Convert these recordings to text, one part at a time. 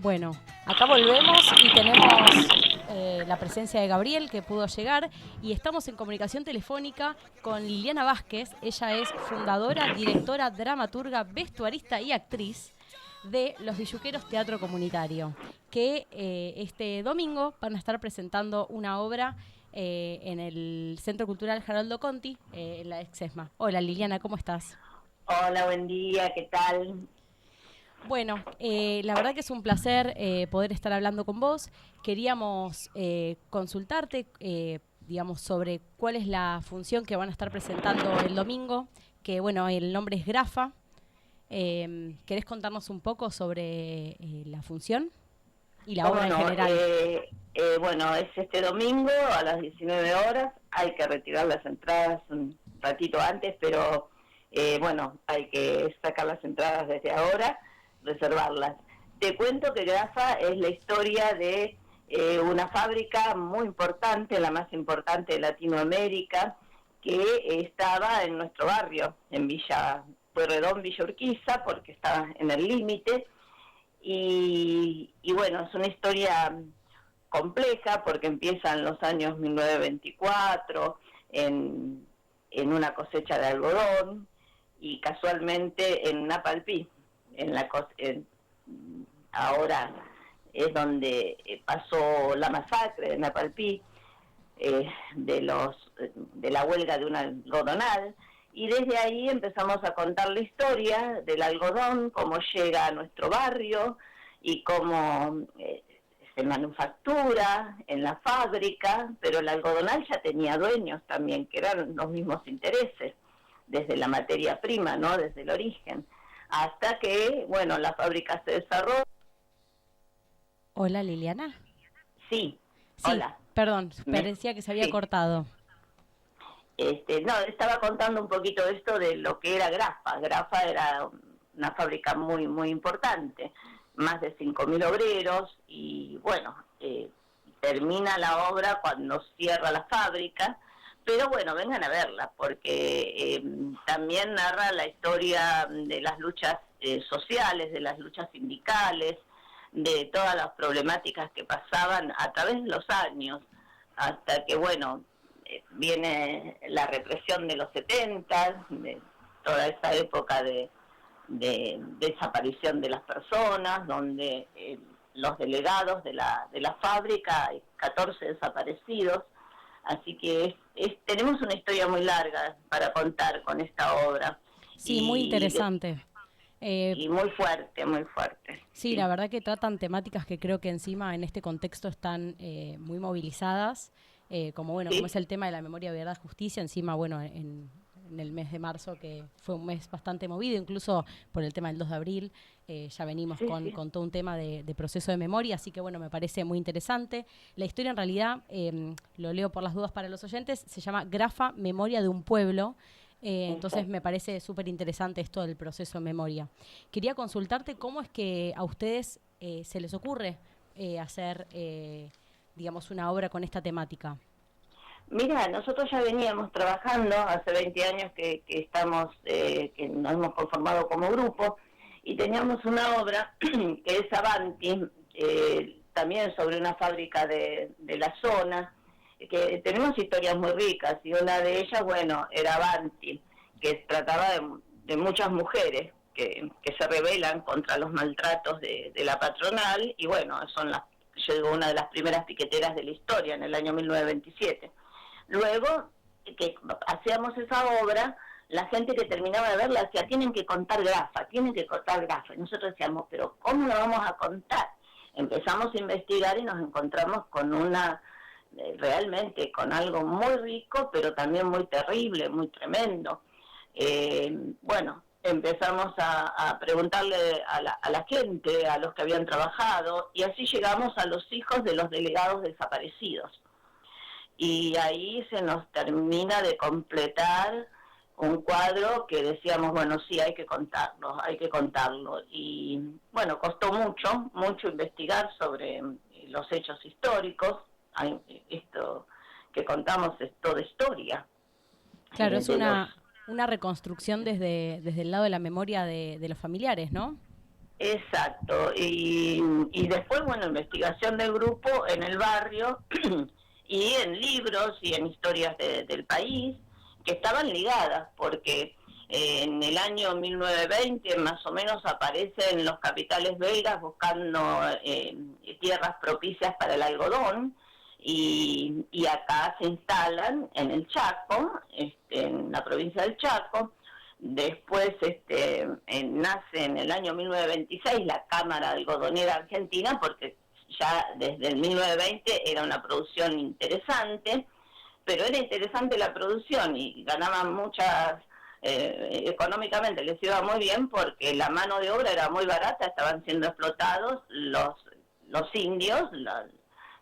Bueno, acá volvemos y tenemos la presencia de Gabriel que pudo llegar y estamos en comunicación telefónica con Liliana Vázquez. Ella es fundadora, directora, dramaturga, vestuarista y actriz de Los Villuqueros Teatro Comunitario, que este domingo van a estar presentando una obra en el Centro Cultural Haroldo Conti, en la ex-ESMA. Hola Liliana, ¿cómo estás? Hola, buen día, ¿qué tal? Bueno, la verdad que es un placer poder estar hablando con vos. Queríamos consultarte, digamos, sobre cuál es la función que van a estar presentando el domingo, que bueno, el nombre es Grafa. ¿Querés contarnos un poco sobre la función y la ¿Cómo obra en no? general? Bueno, es este domingo a las 19 horas. Hay que retirar las entradas un ratito antes, pero bueno, hay que sacar las entradas desde ahora, reservarlas. Te cuento que Grafa es la historia de una fábrica muy importante, la más importante de Latinoamérica, que estaba en nuestro barrio, en Villa Pueyrredón, Villa Urquiza, porque estaba en el límite. Y bueno, es una historia compleja porque empieza en los años 1924 en una cosecha de algodón y casualmente en Napalpí, ahora es donde pasó la masacre de Napalpí, de la huelga de un algodonal, y desde ahí empezamos a contar la historia del algodón, cómo llega a nuestro barrio y cómo se manufactura en la fábrica, pero el algodonal ya tenía dueños también, que eran los mismos intereses, desde la materia prima, ¿no? Desde el origen, hasta que, bueno, la fábrica se desarrolla. Hola Liliana. Sí, Sí, hola. perdón, ¿Me? parecía que se había Sí. cortado. No, estaba contando un poquito esto de lo que era Grafa. Grafa era una fábrica muy, muy importante, más de 5.000 obreros y bueno, termina la obra cuando cierra la fábrica, pero bueno, vengan a verla porque también narra la historia de las luchas sociales, de las luchas sindicales, de todas las problemáticas que pasaban a través de los años, hasta que bueno, viene la represión de los 70, de toda esa época de desaparición de las personas, donde los delegados de la fábrica, hay 14 desaparecidos, así que tenemos una historia muy larga para contar con esta obra, Sí, muy y, interesante. Eh, y muy fuerte, Sí, la sí. verdad que tratan temáticas que creo que encima en este contexto están muy movilizadas, como bueno, como es Sí, el tema de la memoria, verdad, justicia, encima, bueno, en el mes de marzo, que fue un mes bastante movido, incluso por el tema del 2 de abril, ya venimos sí, sí. con todo un tema de proceso de memoria, así que bueno, me parece muy interesante. La historia en realidad, lo leo por las dudas para los oyentes, se llama Grafa, Memoria de un Pueblo. Entonces me Exacto. parece súper interesante esto del proceso de memoria. Quería consultarte cómo es que a ustedes se les ocurre hacer, digamos, una obra con esta temática. Mira, nosotros ya veníamos trabajando hace 20 años que estamos, que nos hemos conformado como grupo y teníamos una obra que es Avanti, también sobre una fábrica de la zona, que tenemos historias muy ricas y una de ellas, bueno, era Avanti, que trataba de muchas mujeres que se rebelan contra los maltratos de la patronal y bueno, llegó una de las primeras piqueteras de la historia en el año 1927. Luego que hacíamos esa obra, la gente que terminaba de verla decía, tienen que contar Grafa, tienen que contar Grafa. Y nosotros decíamos, pero ¿cómo lo vamos a contar? Empezamos a investigar y nos encontramos con realmente con algo muy rico, pero también muy terrible, muy tremendo. Bueno, empezamos a preguntarle a la gente, a los que habían trabajado, y así llegamos a los hijos de los delegados desaparecidos y ahí se nos termina de completar un cuadro que decíamos, bueno, sí, hay que contarlo. Y bueno, costó mucho, mucho investigar sobre los hechos históricos. Esto que contamos es toda historia. Claro, es De los una reconstrucción desde el lado de la memoria de los familiares, ¿no? exacto. Y después, bueno, investigación del grupo en el barrio y en libros y en historias del país que estaban ligadas, porque en el año 1920 más o menos aparecen los capitales belgas buscando tierras propicias para el algodón, y acá se instalan en el Chaco, en la provincia del Chaco. Después nace en el año 1926 la Cámara Algodonera Argentina, porque ya desde el 1920 era una producción interesante, pero era interesante la producción y ganaban muchas, económicamente les iba muy bien porque la mano de obra era muy barata, estaban siendo explotados los indios,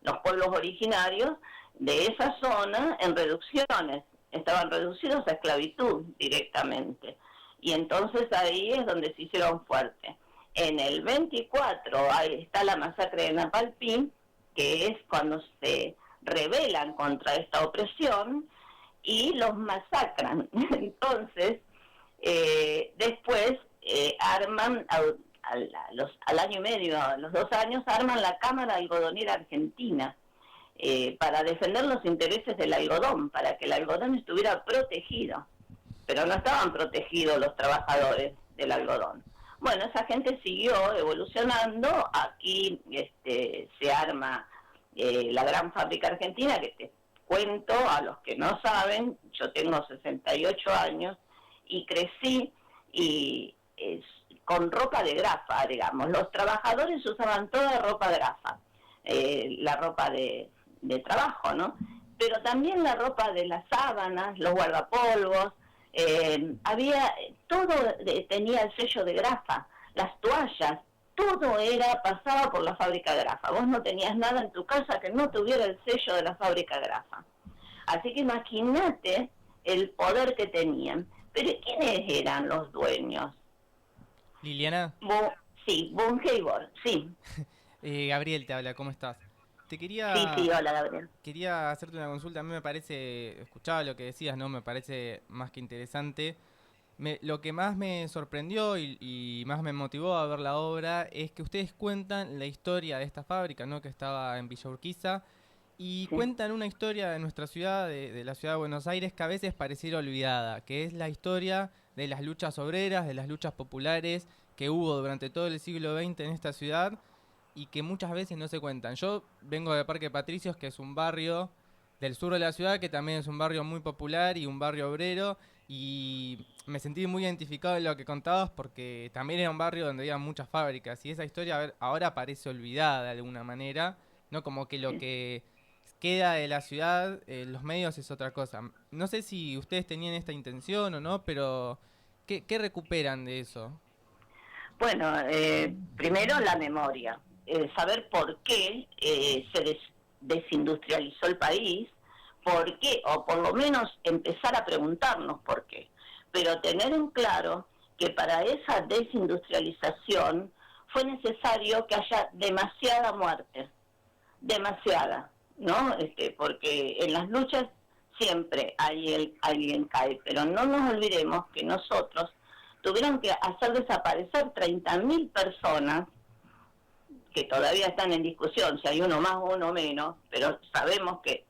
los pueblos originarios de esa zona en reducciones, estaban reducidos a esclavitud directamente. Y entonces ahí es donde se hicieron fuertes. En el 24 ahí está la masacre de Napalpí, que es cuando se rebelan contra esta opresión y los masacran. Entonces, después arman, al año y medio, a los 2 años, arman la Cámara Algodonera Argentina, para defender los intereses del algodón, para que el algodón estuviera protegido. Pero no estaban protegidos los trabajadores del algodón. Bueno, esa gente siguió evolucionando. Aquí se arma la gran fábrica argentina, que te cuento a los que no saben, yo tengo 68 años y crecí con ropa de grafa, digamos. Los trabajadores usaban toda ropa de grafa, la ropa de trabajo, ¿no? Pero también la ropa de las sábanas, los guardapolvos, todo tenía el sello de grafa, las toallas, todo pasaba por la fábrica de grafa. Vos no tenías nada en tu casa que no tuviera el sello de la fábrica de grafa. Así que imagínate el poder que tenían. Pero ¿quiénes eran los dueños? Liliana. Sí, Bungeibor, sí. Gabriel te habla, ¿cómo estás? Sí, hola Gabriel. Quería hacerte una consulta. A mí me parece, escuchaba lo que decías, ¿no? Me parece más que interesante. Lo que más me sorprendió y más me motivó a ver la obra es que ustedes cuentan la historia de esta fábrica, ¿no? Que estaba en Villa Urquiza, y cuentan una historia de nuestra ciudad, de la ciudad de Buenos Aires, que a veces pareciera olvidada, que es la historia de las luchas obreras, de las luchas populares que hubo durante todo el siglo XX en esta ciudad y que muchas veces no se cuentan. Yo vengo de Parque Patricios, que es un barrio del sur de la ciudad, que también es un barrio muy popular y un barrio obrero, y me sentí muy identificado en lo que contabas porque también era un barrio donde había muchas fábricas y esa historia ahora parece olvidada de alguna manera, ¿no? Como que lo que queda de la ciudad, los medios es otra cosa. No sé si ustedes tenían esta intención o no, pero ¿qué recuperan de eso? Bueno, primero la memoria, saber por qué se desindustrializó el país, por qué, o por lo menos empezar a preguntarnos por qué, pero tener en claro que para esa desindustrialización fue necesario que haya demasiada muerte, demasiada, ¿no? Porque en las luchas siempre alguien cae, pero no nos olvidemos que nosotros tuvieron que hacer desaparecer 30.000 personas que todavía están en discusión, si hay uno más o uno menos, pero sabemos que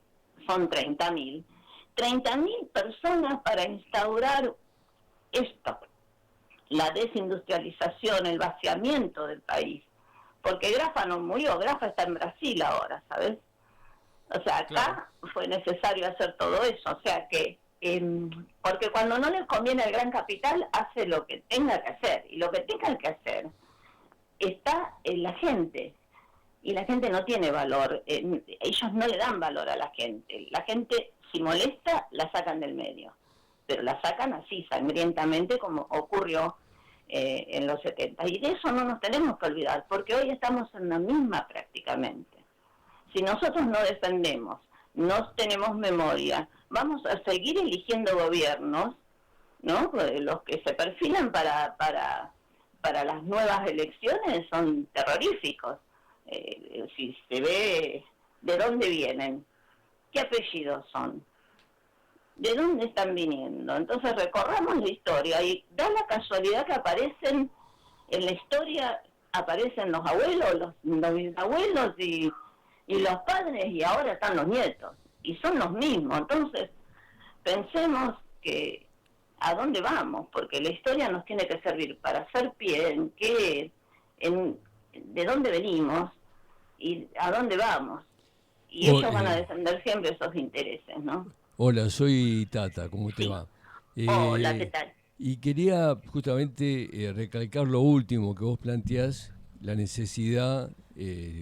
son 30.000 personas para instaurar esto, la desindustrialización, el vaciamiento del país. Porque Grafa no murió, Grafa está en Brasil ahora, ¿sabes? O sea, acá fue necesario hacer todo eso, o sea que, porque cuando no le conviene al gran capital, hace lo que tenga que hacer, y lo que tenga que hacer está en la gente, y la gente no tiene valor, ellos no le dan valor a la gente si molesta, la sacan del medio, pero la sacan así, sangrientamente, como ocurrió en los 70, y de eso no nos tenemos que olvidar, porque hoy estamos en la misma prácticamente. Si nosotros no defendemos, no tenemos memoria, vamos a seguir eligiendo gobiernos, ¿no? Los que se perfilan para las nuevas elecciones son terroríficos. Si se ve de dónde vienen, qué apellidos son, de dónde están viniendo. Entonces recorramos la historia y da la casualidad que aparecen en la historia aparecen los abuelos, los bisabuelos y los padres, y ahora están los nietos, y son los mismos. Entonces, pensemos que a dónde vamos, porque la historia nos tiene que servir para hacer pie de dónde venimos y a dónde vamos. Y ellos van a defender siempre esos intereses, ¿no? Hola, soy Tata, ¿cómo te Sí. va? Hola, ¿qué tal? Y quería justamente recalcar lo último que vos planteás, la necesidad,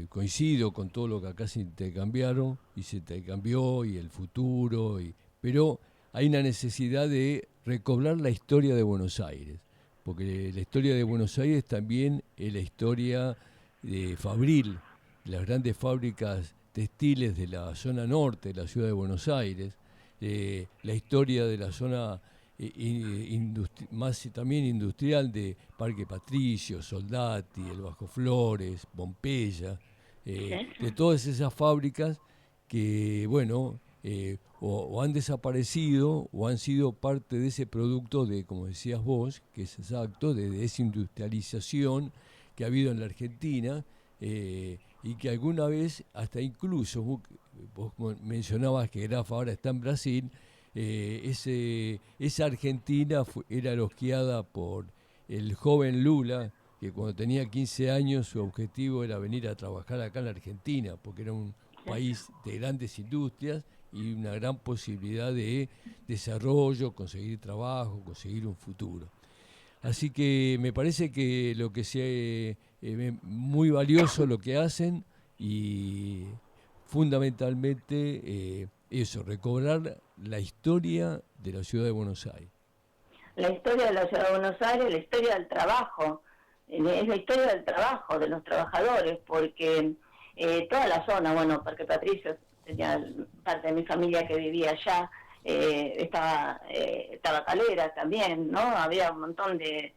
coincido con todo lo que acá se intercambiaron, y se intercambió, y el futuro, pero hay una necesidad de recobrar la historia de Buenos Aires, porque la historia de Buenos Aires también es la historia de Fabril, las grandes fábricas textiles de la zona norte de la ciudad de Buenos Aires, la historia de la zona más también industrial de Parque Patricio, Soldati, el Bajo Flores, Pompeya, de todas esas fábricas que, bueno, o han desaparecido o han sido parte de ese producto de, como decías vos, que es exacto, de desindustrialización que ha habido en la Argentina, y que alguna vez, hasta incluso, vos mencionabas que Grafa ahora está en Brasil, esa Argentina era elogiada por el joven Lula, que cuando tenía 15 años su objetivo era venir a trabajar acá en la Argentina, porque era un país de grandes industrias y una gran posibilidad de desarrollo, conseguir trabajo, conseguir un futuro. Así que me parece que lo que muy valioso lo que hacen, y fundamentalmente eso, recobrar la historia de la ciudad de Buenos Aires. La historia de la ciudad de Buenos Aires, la historia del trabajo, es la historia del trabajo, de los trabajadores, porque toda la zona, bueno, Parque Patricio, tenía parte de mi familia que vivía allá, estaba Tabacalera también, ¿no? Había un montón de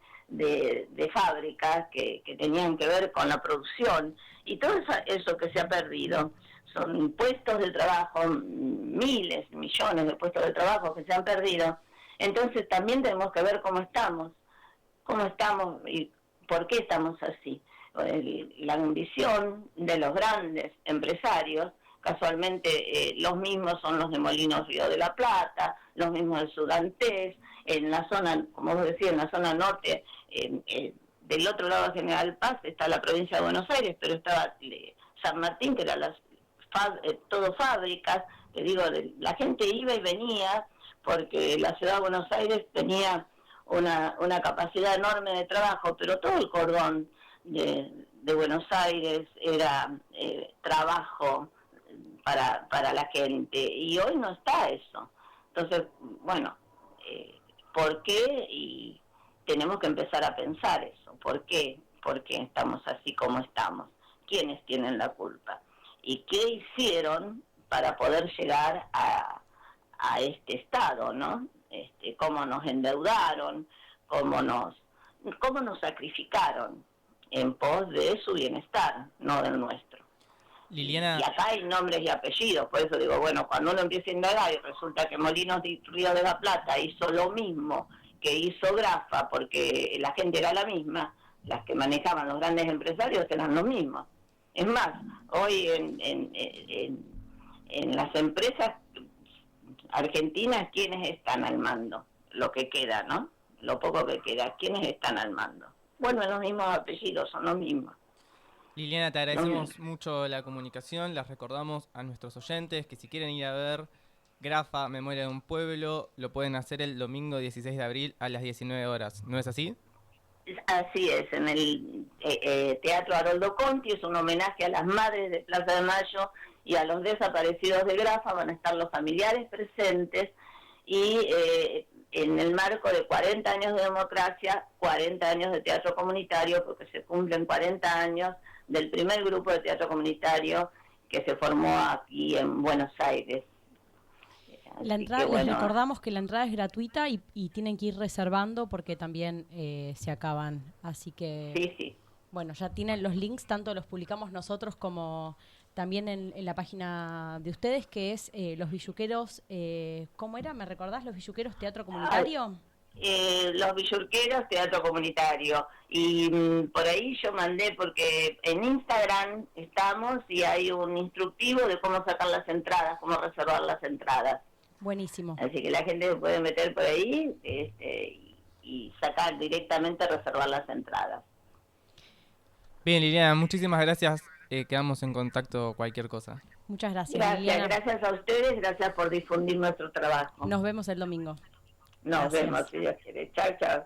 fábricas que tenían que ver con la producción, y todo eso que se ha perdido son puestos de trabajo, miles, millones de puestos de trabajo que se han perdido. Entonces también tenemos que ver cómo estamos y por qué estamos así. La ambición de los grandes empresarios, casualmente los mismos son los de Molinos Río de la Plata, los mismos del Sudantés, en la zona, como vos decías, en la zona norte, del otro lado de General Paz está la provincia de Buenos Aires, pero estaba San Martín, que era todo fábricas, te digo, la gente iba y venía, porque la ciudad de Buenos Aires tenía una capacidad enorme de trabajo, pero todo el cordón de Buenos Aires era trabajo para la gente, y hoy no está eso. Entonces, bueno, ¿por qué? Y tenemos que empezar a pensar eso. ¿Por qué? ¿Por qué estamos así como estamos? ¿Quiénes tienen la culpa? ¿Y qué hicieron para poder llegar a este estado, ¿no? Cómo nos endeudaron, cómo nos sacrificaron en pos de su bienestar, no del nuestro. Liliana... Y acá hay nombres y apellidos, por eso digo, bueno, cuando uno empieza a indagar y resulta que Molinos Río de la Plata hizo lo mismo que hizo Grafa, porque la gente era la misma, las que manejaban los grandes empresarios eran los mismos. Es más, hoy en las empresas argentinas, ¿quiénes están al mando? Lo que queda, ¿no? Lo poco que queda, ¿quiénes están al mando? Bueno, los mismos apellidos, son los mismos. Liliana, te agradecemos mucho la comunicación, las recordamos a nuestros oyentes que si quieren ir a ver Grafa, Memoria de un Pueblo, lo pueden hacer el domingo 16 de abril a las 19 horas, ¿no es así? Así es, en el Teatro Haroldo Conti, es un homenaje a las madres de Plaza de Mayo y a los desaparecidos de Grafa, van a estar los familiares presentes, y en el marco de 40 años de democracia, 40 años de teatro comunitario, porque se cumplen 40 años del primer grupo de teatro comunitario que se formó aquí en Buenos Aires. La entrada, les recordamos que la entrada es gratuita y tienen que ir reservando porque también se acaban. Así que, sí. Bueno, ya tienen los links, tanto los publicamos nosotros como también en la página de ustedes, que es Los Villuqueros. ¿Cómo era? ¿Me recordás? ¿Los Villuqueros Teatro Comunitario? Los Villurqueros, teatro comunitario. Y por ahí yo mandé, porque en Instagram estamos y hay un instructivo de cómo sacar las entradas, cómo reservar las entradas. Buenísimo. Así que la gente se puede meter por ahí y sacar directamente, reservar las entradas. Bien, Liliana, muchísimas gracias. Quedamos en contacto cualquier cosa. Muchas gracias, Gracias, Liliana. gracias a ustedes, gracias por difundir nuestro trabajo. Nos vemos el domingo. Nos Gracias. vemos, si Dios quiere. Chao, chao.